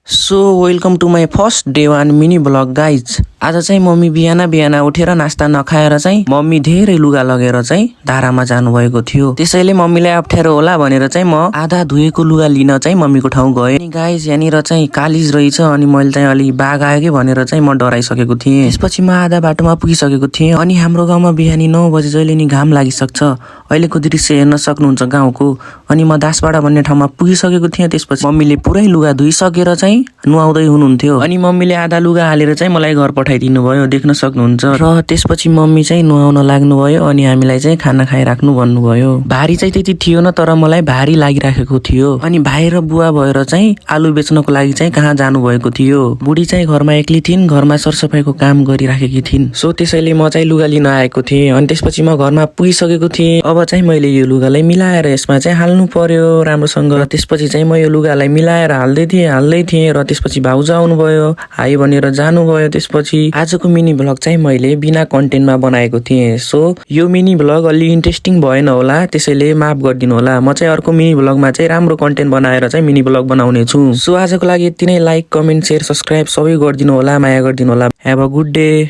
So welcome to my first day one mini vlog guys. आज चाहिँ mummy बिहान उठेर नास्ता नखाएर चाहिँ मम्मी धेरै लुगा लगेर चाहिँ धारामा जानुभएको थियो। त्यसैले मम्मीलाई अप्ठ्यारो होला भनेर चाहिँ म आधा धुएको लुगा लिन चाहिँ मम्मीको ठाउँ गएँ। अनि गाइज यहाँनिर चाहिँ कालिज रहेछ अनि मैले चाहिँ अलि बाघ आयो कि भनेर चाहिँ म डराइसकेको थिएँ। त्यसपछि म आधा बाटोमा पुगिसकेको थिएँ। अनि हाम्रो गाउँमा बिहानी 9 बजे जहिले नि घाम लागिसक्छ। अहिलेको दृश्य हेर्न सक्नुहुन्छ गाउँको। अनि म दासपाडा भन्ने ठाउँमा पुगिसकेको थिएँ। त्यसपछि मम्मीले पुरै लुगा धुइसकेर चाहिँ नुहाउँदै हुनुहुन्थ्यो। अनि मम्मीले आधा लुगा हालेर चाहिँ मलाई घर पठाइदिनु भयो, देख्न सक्नुहुन्छ। र त्यसपछि मम्मी चाहिँ नुहाउन लाग्नुभयो अनि हामीलाई चाहिँ खाना खाइराख्नु भन्नुभयो। भारी चाहिँ त्यति थियो न, तर मलाई भारी लागिराखेको थियो। अनि भाइ र बुवा भएर चाहिँ आलु बेच्नको लागि चाहिँ कहाँ जानु भएको थियो। बुढी चाहिँ घरमा एक्लै थिइन्, घरमा सरसफाइको काम गरिराखेकी थिइन्। सो त्यसैले म चाहिँ लुगा लिन आएको थिएँ। अनि त्यसपछि म घरमा पुगिसकेको थिएँ। अब चाहिँ मैले यो लुगालाई मिलाएर यसमा चाहिँ हाल्नु पर्यो राम्रोसँग। र त्यसपछि चाहिँ म यो लुगालाई मिलाएर हाल्दै थिएँ। र त्यसपछि भाउजू आउनुभयो, हाई भनेर जानुभयो। त्यसपछि आजको मिनी भ्लग चाहिँ मैले बिना कन्टेन्टमा बनाएको थिएँ। सो यो मिनी भ्लग अलि इन्ट्रेस्टिङ भएन होला, त्यसैले माफ गरिदिनु होला। म चाहिँ अर्को मिनी भ्लगमा चाहिँ राम्रो कन्टेन्ट बनाएर चाहिँ मिनी भ्लग बनाउने छु। सो आजको लागि यति नै। लाइक, कमेन्ट, सेयर, सब्सक्राइब सबै गरिदिनु होला, माया गरिदिनु होला। Have a good day.